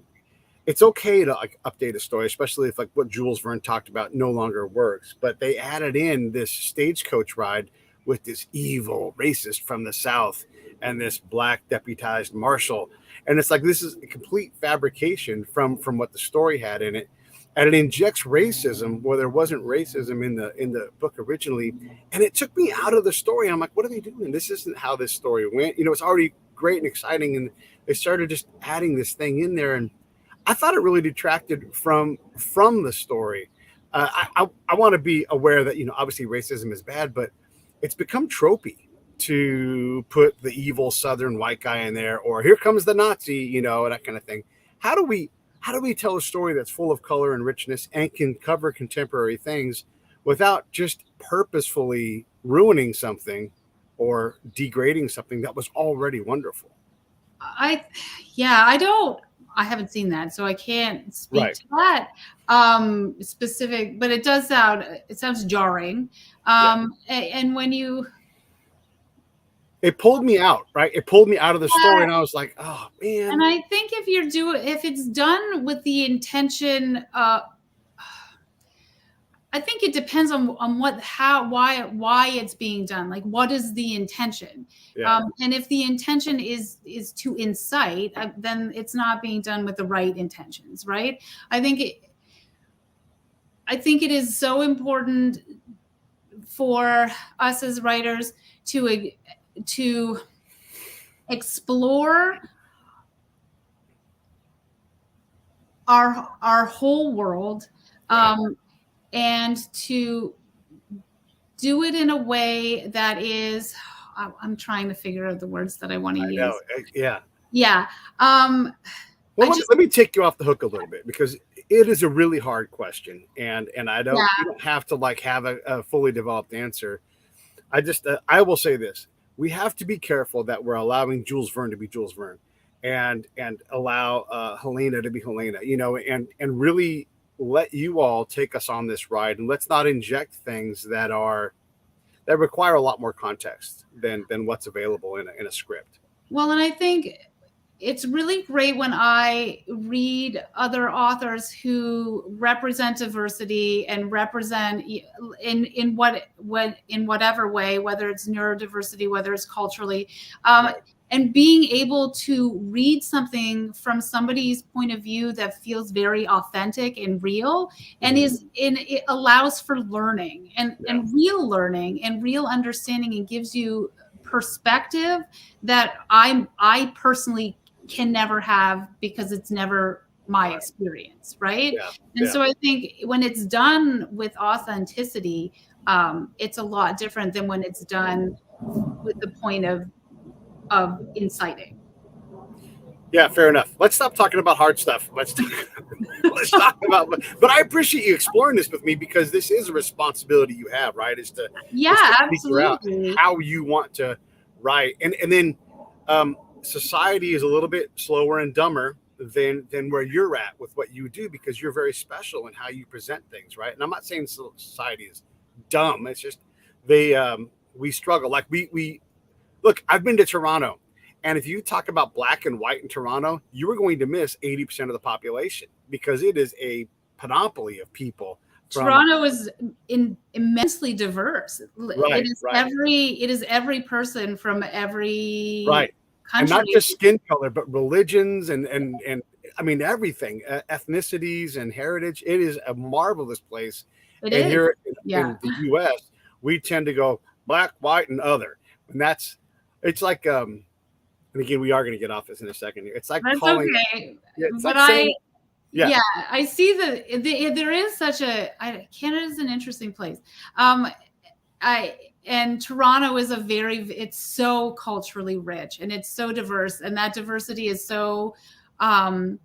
it's okay to, like, update a story, especially if, like, what Jules Verne talked about no longer works. But they added in this stagecoach ride with this evil racist from the South and this black deputized marshal, and it's like, this is a complete fabrication from what the story had in it, and it injects racism where there wasn't racism in the book originally, and it took me out of the story. I'm like, what are they doing? This isn't how this story went. It's already great and exciting, and they started just adding this thing in there, and I thought it really detracted from the story. I want to be aware that, obviously racism is bad, but it's become tropey to put the evil Southern white guy in there, or here comes the Nazi, that kind of thing. How do we tell a story that's full of color and richness and can cover contemporary things without just purposefully ruining something or degrading something that was already wonderful? I yeah, I haven't seen that, so I can't speak Right. to that specific, but it sounds jarring. Yeah. And when you It pulled me out, right? It pulled me out of the story, and I was like, oh and man. I think if it's done with the intention, I think it depends on why it's being done. Like, what is the intention? Yeah. And if the intention is to incite, then it's not being done with the right intentions, right? I think it, I think it is so important for us as writers to explore our whole world, Right. and to do it in a way that is, I'm trying to figure out the words that I want to I know. use. Yeah. Yeah. I Well, let me, just, let me take you off the hook a little bit, because it is a really hard question, and I don't yeah. you don't have to, like, have a fully developed answer. I will say this: we have to be careful that we're allowing Jules Verne to be Jules Verne, and allow Helena to be Helena, and really let you all take us on this ride, and let's not inject things that require a lot more context than what's available in a script. Well, and I think it's really great when I read other authors who represent diversity and represent in whatever way, whether it's neurodiversity, whether it's culturally, Right. and being able to read something from somebody's point of view that feels very authentic and real, and Mhm. it allows for learning Yeah. and real understanding, and gives you perspective that I personally can never have, because it's never my Right. experience, right? Yeah. And Yeah. so I think when it's done with authenticity, it's a lot different than when it's done with the point of inciting. Yeah, fair enough. Let's stop talking about hard stuff. Let's talk about. But I appreciate you exploring this with me, because this is a responsibility you have, right? Is to Yeah, figure out absolutely. how you want to write, and then society is a little bit slower and dumber than where you're at with what you do, because you're very special in how you present things, right? And I'm not saying society is dumb. It's just we struggle. Like we Look, I've been to Toronto, and if you talk about black and white in Toronto, you are going to miss 80% of the population because it is a panoply of people from Toronto is immensely diverse. right, right, It is every person from every right, and not country. just skin color, but religions and I mean everything, ethnicities and heritage. It is a marvelous place, It and is. here Yeah. in the U.S., we tend to go black, white, and other, and that's it's like and again, we are going to get off this in a second here. It's like That's calling, okay. it's But like saying, yeah, yeah, I see there is such Canada is an interesting place. I and Toronto is it's so culturally rich and it's so diverse, and that diversity is so um,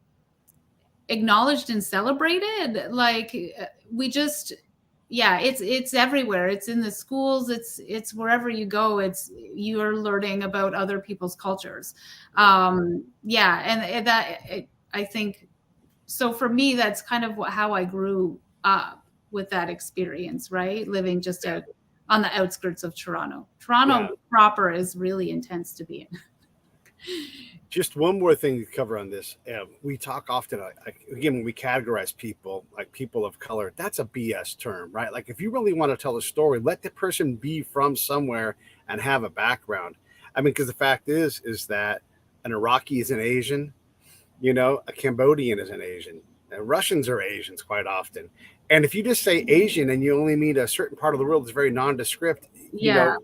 acknowledged and celebrated. Like we just, yeah, it's everywhere. It's in the schools. It's wherever you go. It's you're learning about other people's cultures. Yeah, and I think so. For me, that's kind of how I grew up with that experience. Right, living just out on the outskirts of Toronto. yeah. Toronto proper is really intense to be in. Just one more thing to cover on this. We talk often, again, when we categorize people like people of color, that's a BS term, right? Like if you really want to tell a story, let the person be from somewhere and have a background. I mean, because the fact is that an Iraqi is an Asian, a Cambodian is an Asian, and Russians are Asians quite often. And if you just say Asian and you only mean a certain part of the world that's very nondescript, Yeah.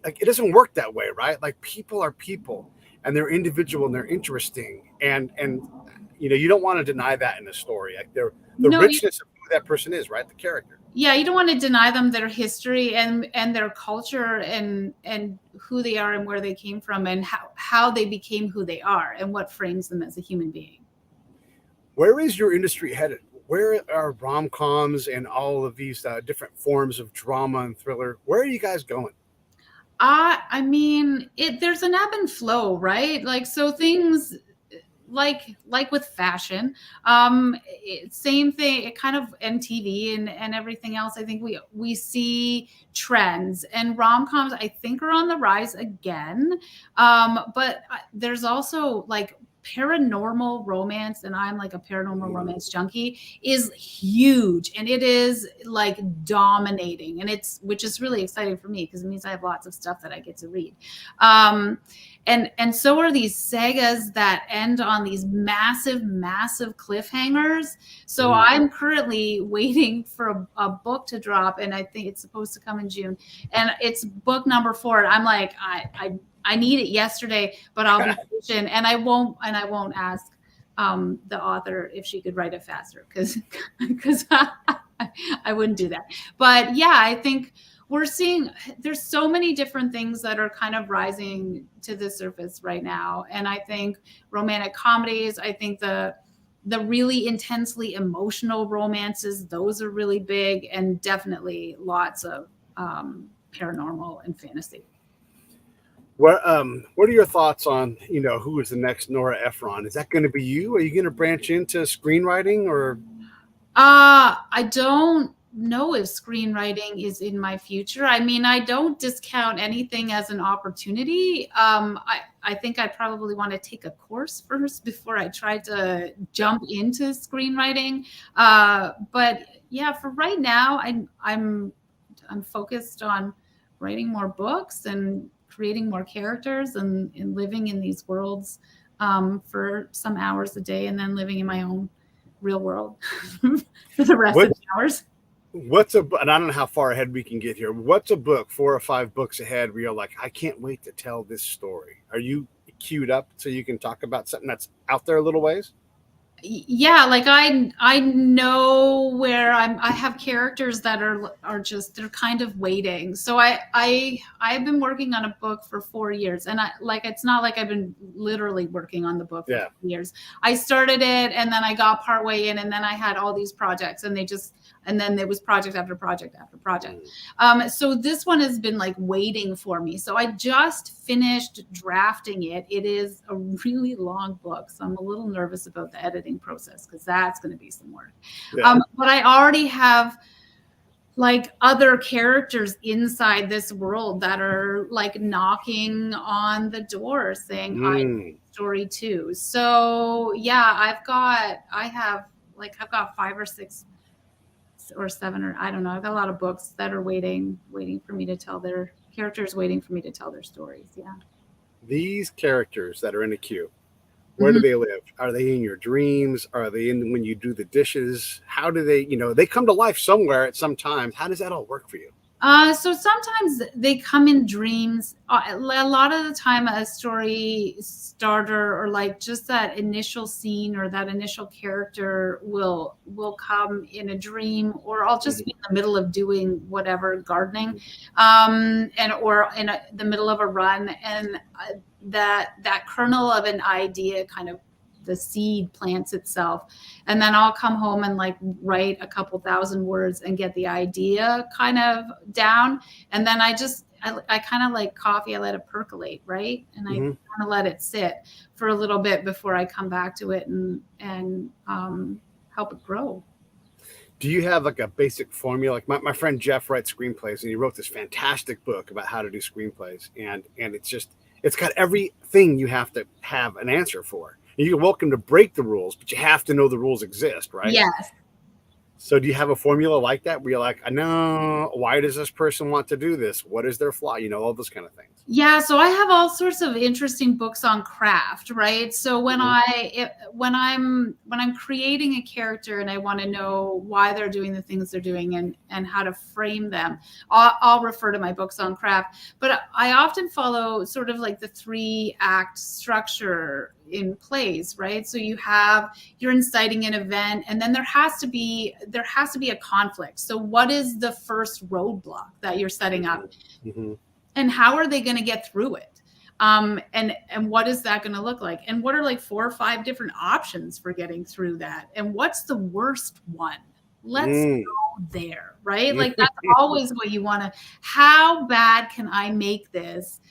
like it doesn't work that way, right? Like people are people and they're individual and they're interesting. And you don't want to deny that in a story. Like the No, richness of who that person is, right? The character. yeah, you don't want to deny them their history and their culture and who they are and where they came from and how they became who they are and what frames them as a human being. Where is your industry headed? Where are rom-coms and all of these different forms of drama and thriller? Where are you guys going? I mean, there's an ebb and flow, right? Like so things like with fashion, same thing. It kind of MTV and everything else. I think we see trends and rom-coms. I think are on the rise again, but there's also like paranormal romance, and I'm like a paranormal romance junkie, is huge and it is like dominating, and which is really exciting for me because it means I have lots of stuff that I get to read. And so are these sagas that end on these massive cliffhangers. So I'm currently waiting for a book to drop, and I think it's supposed to come in June, and it's book number 4. And I'm like, I need it yesterday, but I'll be patient, and I won't ask the author if she could write it faster because I wouldn't do that. But yeah, I think we're seeing there's so many different things that are kind of rising to the surface right now. And I think romantic comedies, I think the really intensely emotional romances, those are really big, and definitely lots of paranormal and fantasy. What are your thoughts on who is the next Nora Ephron? Is that going to be you? Are you going to branch into screenwriting or? I don't know if screenwriting is in my future. I mean, I don't discount anything as an opportunity. I think I probably want to take a course first before I try to jump into screenwriting. But yeah, for right now, I'm focused on writing more books and creating more characters and living in these worlds for some hours a day, and then living in my own real world for the rest of the hours. And I don't know how far ahead we can get here. What's a book, 4 or 5 books ahead, where you're like, I can't wait to tell this story? Are you queued up so you can talk about something that's out there a little ways? Yeah, like I know where I have characters that are just they're kind of waiting. So I've been working on a book for 4 years, and it's not like I've been literally working on the book for 4 years. I started it, and then I got partway in, and then I had all these projects, and then there was project after project after project. So this one has been like waiting for me. So I just finished drafting it. It is a really long book, so I'm a little nervous about the editing process because that's going to be some work. But I already have like other characters inside this world that are like knocking on the door saying, I story too. So yeah, I've got 5 or 6 or 7, or I don't know. I've got a lot of books that are waiting for me to tell their characters, waiting for me to tell their stories. Yeah. These characters that are in the queue, where do they live? Are they in your dreams? Are they in when you do the dishes? How do they, they come to life somewhere at some time. How does that all work for you? So sometimes they come in dreams. A lot of the time, a story starter or like just that initial scene or that initial character will come in a dream, or I'll just be in the middle of doing whatever, gardening, and or in the middle of a run, and that kernel of an idea kind of, the seed plants itself, and then I'll come home and like write a couple thousand words and get the idea kind of down, and then I kind of like coffee, I let it percolate, right, and I kind of let it sit for a little bit before I come back to it and help it grow. Do you have like a basic formula? Like my friend Jeff writes screenplays, and he wrote this fantastic book about how to do screenplays, and it's got everything you have to have an answer for. You're welcome to break the rules, but you have to know the rules exist, right? Yes. So do you have a formula like that where you're like, I know, why does this person want to do this? What is their flaw? All those kind of things. Yeah, so I have all sorts of interesting books on craft, right? So when I'm creating a character and I want to know why they're doing the things they're doing and how to frame them, I'll refer to my books on craft. But I often follow sort of like the 3-act structure in plays, right? So you're inciting an event, and then there has to be a conflict. So what is the first roadblock that you're setting up? And how are they going to get through it? And what is that going to look like? And what are like 4 or 5 different options for getting through that? And what's the worst one? Let's go there, right? Like that's always what you want to, how bad can I make this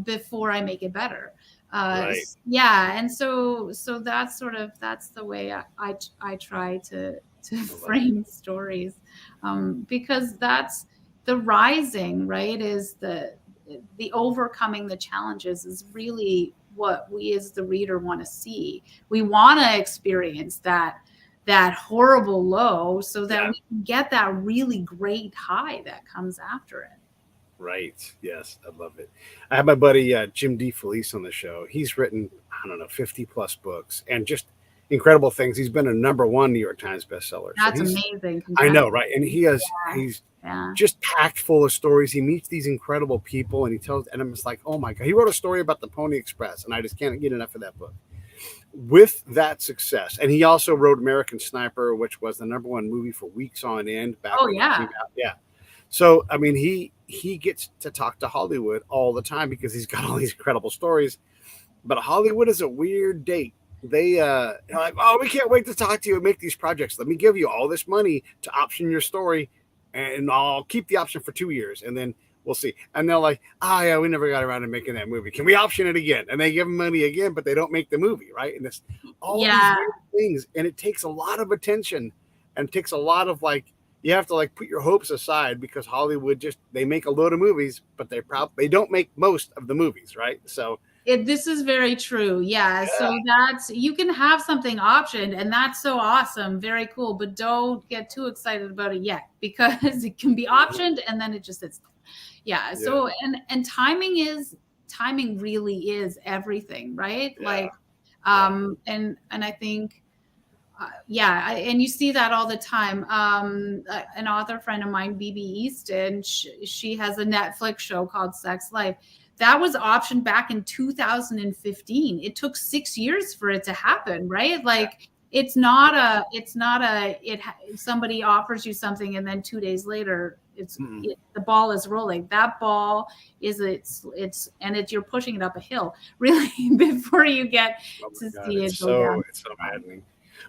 before I make it better? Right. Yeah. And so that's the way I try to frame stories, because that's the rising, right, is the overcoming the challenges is really what we as the reader want to see. We want to experience that horrible low so that we can get that really great high that comes after it. Right. Yes. I love it. I have my buddy Jim D. Felice on the show. He's written, I don't know, 50 plus books and just incredible things. He's been a #1 New York Times bestseller. That's amazing. I know, right? And he's just packed full of stories. He meets these incredible people, and and I'm just like, oh my God. He wrote a story about the Pony Express, and I just can't get enough of that book. With that success, and he also wrote American Sniper, which was the #1 movie for weeks on end back when it came out. Yeah. So, I mean, he gets to talk to Hollywood all the time because he's got all these incredible stories. But Hollywood is a weird date. They like, oh, we can't wait to talk to you and make these projects. Let me give you all this money to option your story, and I'll keep the option for 2 years, and then we'll see. And they're like, oh yeah, we never got around to making that movie. Can we option it again? And they give them money again, but they don't make the movie, right? And it's all these weird things, and it takes a lot of attention, and it takes a lot of like, you have to like put your hopes aside because Hollywood they make a load of movies, but they don't make most of the movies, right? So this is very true. Yeah. So you can have something optioned, and that's so awesome. Very cool. But don't get too excited about it yet, because it can be optioned and then it just sits. Yeah. So, and timing really is everything, right? Yeah. Like, and I think, and you see that all the time. An author friend of mine, BB Easton, she has a Netflix show called Sex Life. That was optioned back in 2015. It took 6 years for it to happen, right? Like somebody offers you something and then 2 days later the ball is rolling. That ball is you're pushing it up a hill really before you get to see it go down. It's so maddening.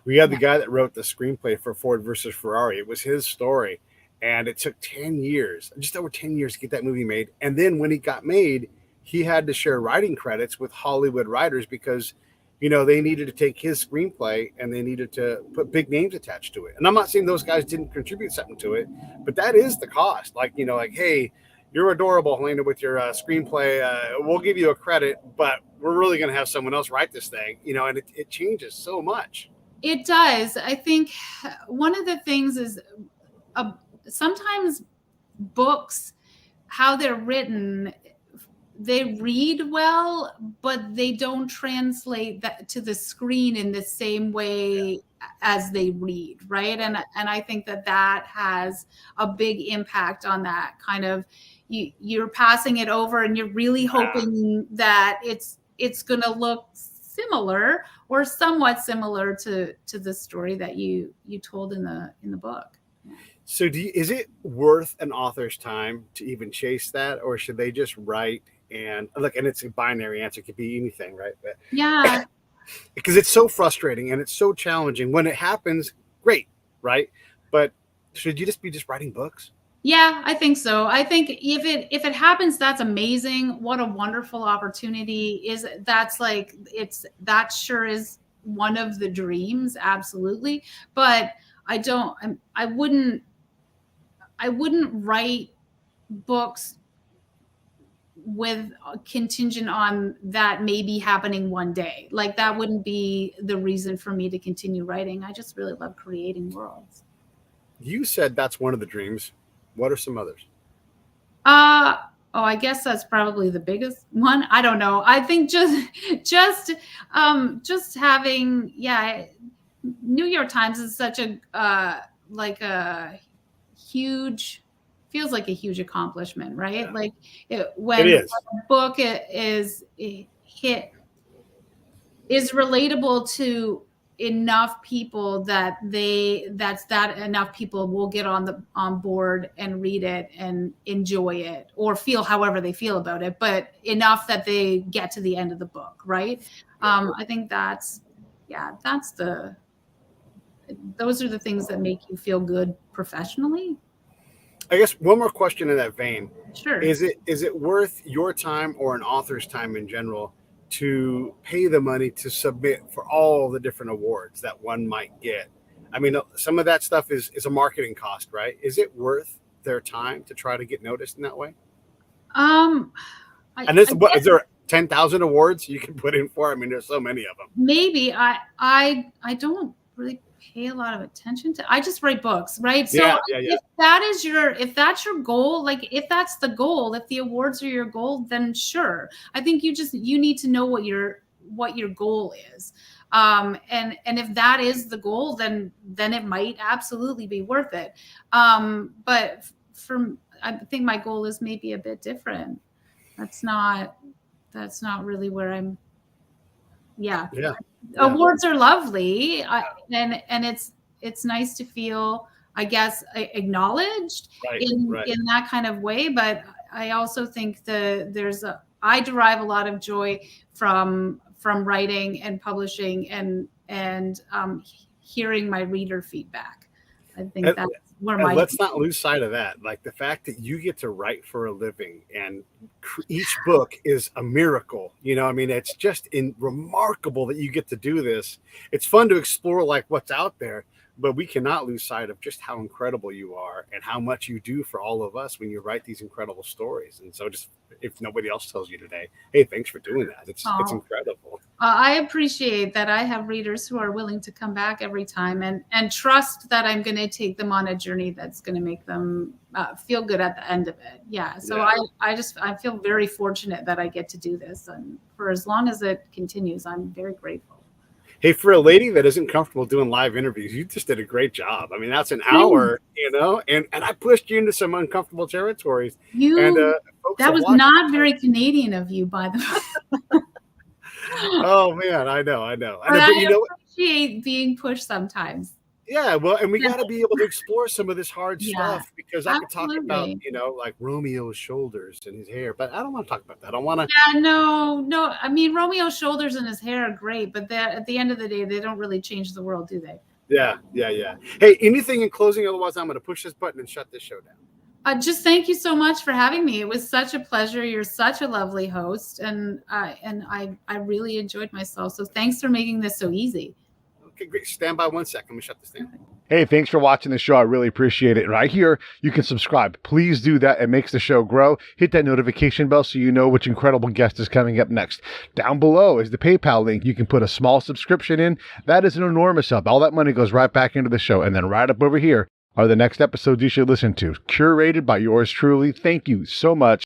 We had the guy that wrote the screenplay for Ford versus Ferrari. It was his story, and it took 10 years, just over 10 years to get that movie made. And then when it got made, he had to share writing credits with Hollywood writers because they needed to take his screenplay and they needed to put big names attached to it. And I'm not saying those guys didn't contribute something to it, but that is the cost. Like, like, hey, you're adorable, Helena, with your screenplay. We'll give you a credit, but we're really going to have someone else write this thing, and it changes so much. It does. I think one of the things is sometimes books, how they're written, they read well, but they don't translate that to the screen in the same way as they read, right? And I think that has a big impact on that kind of, you're passing it over and you're really hoping that it's going to look similar or somewhat similar to the story that you told in the book. So is it worth an author's time to even chase that, or should they just write and look? And it's a binary answer; it could be anything, right? But, yeah, because it's so frustrating and it's so challenging when it happens. Great, right? But should you just be writing books? Yeah, I think so. I think if it happens, that's amazing. What a wonderful opportunity that sure is one of the dreams, absolutely. But I wouldn't write books with contingent on that maybe happening one day. Like, that wouldn't be the reason for me to continue writing. I just really love creating worlds. You said that's one of the dreams. What are some others? I guess that's probably the biggest one. I don't know. I think just having, New York Times is such a like a huge, feels like a huge accomplishment, right? Yeah. Like when a book is relatable to enough people that enough people will get on board and read it and enjoy it or feel however they feel about it, but enough that they get to the end of the book, right? I think those are the things that make you feel good professionally. I guess one more question in that vein. Sure. Is it worth your time or an author's time in general to pay the money to submit for all the different awards that one might get? I mean, some of that stuff is a marketing cost, right? Is it worth their time to try to get noticed in that way? Is there 10,000 awards you can put in for? I mean, there's so many of them. Maybe I don't really pay a lot of attention to. I just write books, right? So if that's your goal, like if that's the goal, if the awards are your goal, then sure. I think you need to know what your goal is. And if that is the goal, then it might absolutely be worth it. But I think my goal is maybe a bit different. That's not really where I'm. Yeah. Awards are lovely, and it's nice to feel, I guess, acknowledged in that kind of way. But I also think I derive a lot of joy from writing and publishing and hearing my reader feedback. I think that's where let's not lose sight of that. Like the fact that you get to write for a living and each book is a miracle. I mean, it's just remarkable that you get to do this. It's fun to explore like what's out there, but we cannot lose sight of just how incredible you are and how much you do for all of us when you write these incredible stories. And so just if nobody else tells you today, hey, thanks for doing that. It's incredible. I appreciate that I have readers who are willing to come back every time and trust that I'm going to take them on a journey that's going to make them feel good at the end of it. Yeah. So I feel very fortunate that I get to do this. And for as long as it continues, I'm very grateful. Hey, for a lady that isn't comfortable doing live interviews, you just did a great job. I mean, that's an hour, and I pushed you into some uncomfortable territories. That was not very Canadian of you, by the way. Oh man, I know. But I appreciate being pushed sometimes. Yeah, well, and we got to be able to explore some of this hard stuff because I could talk about, like Romeo's shoulders and his hair, but I don't want to talk about that. I want to. Yeah, no. I mean, Romeo's shoulders and his hair are great, but at the end of the day, they don't really change the world, do they? Yeah. Hey, anything in closing? Otherwise, I'm going to push this button and shut this show down. Just thank you so much for having me. It was such a pleasure. You're such a lovely host, and I really enjoyed myself. So thanks for making this so easy. Okay, great. Stand by 1 second. Let me shut this down. Hey, thanks for watching the show. I really appreciate it. Right here, you can subscribe. Please do that. It makes the show grow. Hit that notification bell so you know which incredible guest is coming up next. Down below is the PayPal link. You can put a small subscription in. That is an enormous help. All that money goes right back into the show. And then right up over here are the next episodes you should listen to, curated by yours truly. Thank you so much.